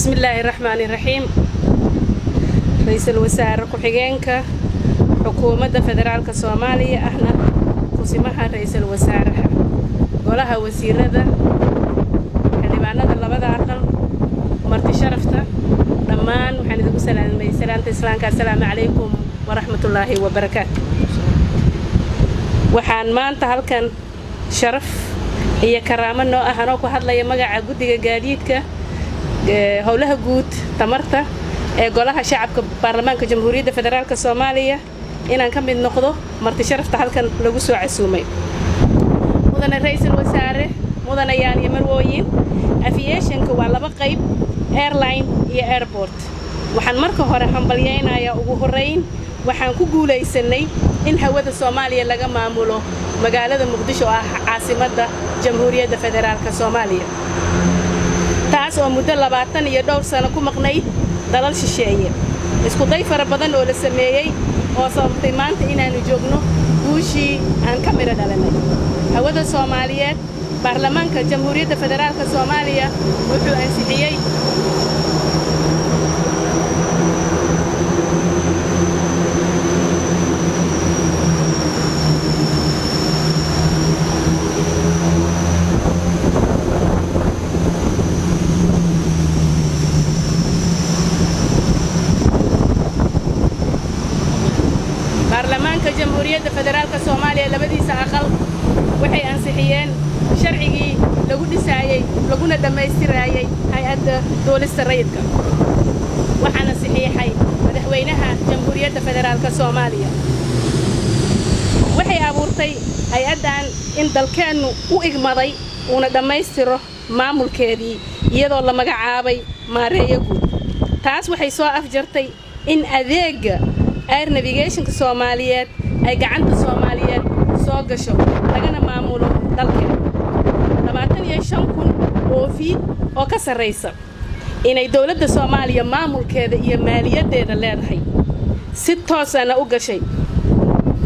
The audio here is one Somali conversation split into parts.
بسم الله الرحمن الرحيم. رئيس الوزراء كحجينك حكومة فدرالك الصومالية احنا قسمها رئيس الوزراء قولها وزير ذا يعني معنا لبدا عقل مرتي شرفته دمان وحنا نقول سلام السلام عليكم ورحمة الله وبركاته. waxaan maanta halkan sharaf iyo karaamo noo ah anoo ku hadlaya magaca guddiga gaadiidka howlaha guud tamarta ee golaha shacabka baarlamaanka jamhuuriyadda federaalka Soomaaliya inaan ka mid noqdo marti sharafta halkan lagu soo casuumay. mudane ra'iisul wasaare mudane yaan iyo marwooyin aviation-ka waa laba qayb airline iyo airport. waxaan marka hore hambalyaynayaa ugu horeyn waxaan ku guuleysanay in hawada Soomaaliya laga maamulo magaalada Muqdisho ah caasimadda jamhuuriyadda federaalka Soomaaliya taas oo muddo 22 sano ku maqnayd dalal shisheeye isku day fara badan oo la sameeyay oo sababtay maanta inaanu joogno guushii aan ka mira dhalanay hawada Soomaaliyeed. baarlamaanka jamhuuriyadda federaalka Soomaaliya wuxuu ansixiyay baarlamaanka jamhuuriyadda federaalka Soomaaliya labadiisa aqal waxay ansixiyeen sharcigii lagu dhisaayay laguna dhameystirayay hay'adda dowladda rayidka waxaana saxiixay madaxweynaha jamhuuriyadda federaalka Soomaaliya. waxay abuurtay hay'addan in dalkeenu u igmaday una dhameystiro maamulkeedii iyadoo la magacaabay maareeyo guud. taas waxay soo afjartay in adeega air navigation-ka Soomaaliyeed ay gacanta Soomaaliyeed soo gasho lagana maamulo dalkeena 25,000 oo fiid oo ka sareysa inay dawladda Soomaaliya maamulkeeda iyo maaliyadeeda leedahay si toosana u gashay.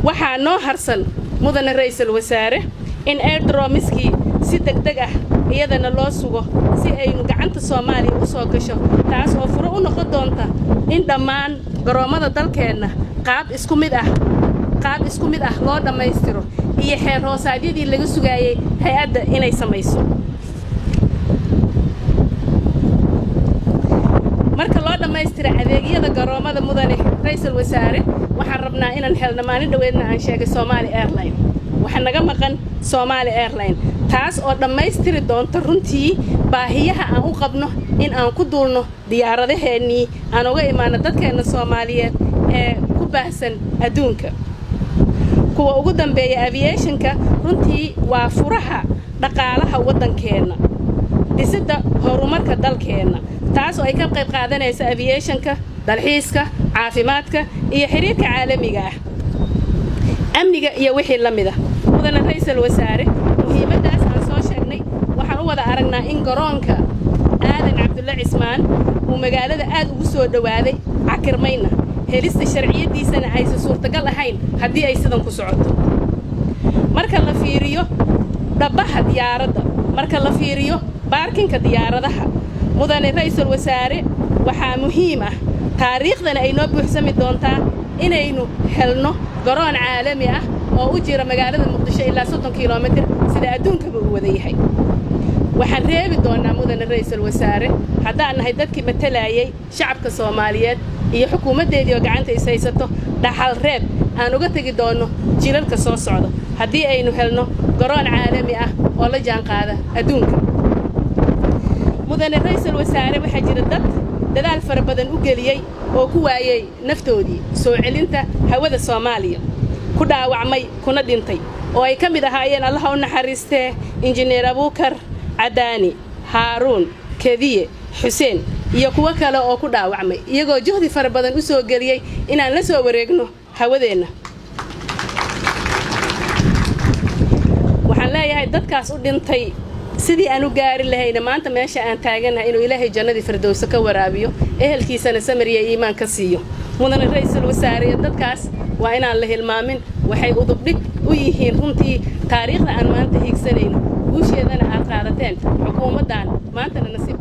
waxaa noo harsan mudane ra'iisul wasaare in airdromiskii si degdeg ah iyadana loo sugo si ay gacanta Soomaaliya u soo gasho taas oo furo u noqon doonta in dhammaan garoomada dalkeena qaab isku mid ah loo dhameystiro iyo xeer hoosaadyadii laga sugayay hay'adda inay samayso. marka loo dhameystiro adeegyada garoomada mudane ra'iisul wasaare waxaan rabnaa inaan helno maalin dhaweedna aan sheegay Somali Airline waxa naga maqan Somali Airline taas oo dhameystiri doonto runtii baahiyaha aan u qabno in aan ku duulno diyaaradaheennii aan uga imaano dadkeena Soomaaliyeed ee ku baahsan adduunka. kuwa ugu dambeeya aviation-ka runtii waa furaha dhaqaalaha waddankeena dhisidda horumarka dalkeena taas oo ay ka qayb qaadanayso aviation-ka dalxiiska caafimaadka iyo xiriirka caalamiga ah amniga iyo wixii la mid ah. mudane ra'iisul wasaare muhiimadaas aan soo sheegnay waxaan u wada aragnaa in garoonka aadan cabdulla cismaan uu magaalada aad ugu soo dhawaaday cakirmayna helista sharciyadiisana aysan suurtagal ahayn haddii ay sidan ku socoto. marka la fiiriyo dhabaha diyaaradda marka la fiiriyo baarkinka diyaaradaha mudane ra'iisul wasaare waxaa muhiim ah taariikhdana ay noo buuxsami doontaa inaynu helno garoon caalami ah oo u jira magaalada Muqdisho ilaa 30 kiiloomitir sida adduunkaba uu wada yahay. waxaan reebi doonaa mudane ra'iisul wasaare haddaan nahay dadkii matalayay shacabka Soomaaliyeed iyo xukuumadeedii oo gacanta is haysato dhaxal reeb aan uga tagi doono jiilalka soo socda haddii aynu helno garoon caalami ah oo la jaan qaada adduunka. mudane ra'iisul wasaare waxaa jira dadaal fara badan u geliyay oo ku waayay naftoodii soo celinta hawada Soomaaliya ku dhaawacmay kuna dhintay oo ay ka mid ahaayeen Allah u naxariistee injineer Abuukar Cadaani Haaruun Kadiye Xuseen iyo kuwa kale oo ku dhaawacmay iyagoo juhdi fara badan u soo geliyay inaan la soo wareegno hawadeena. waxaan leeyahay dadkaas u dhintay sidii aan u gaari lahayn maanta meesha aan taaganahay inuu Ilaahay jannadii firdawsa ka waraabiyo ehelkiisana samariya iimaan ka siiyo. mudane ra'iisul wasaare dadkaas waa inaan la hilmaamin waxay udubdhig u yihiin runtii taariikhda aan maanta hiigsanayno guusheedana aad qaadateen xukuumaddan maantana nasiib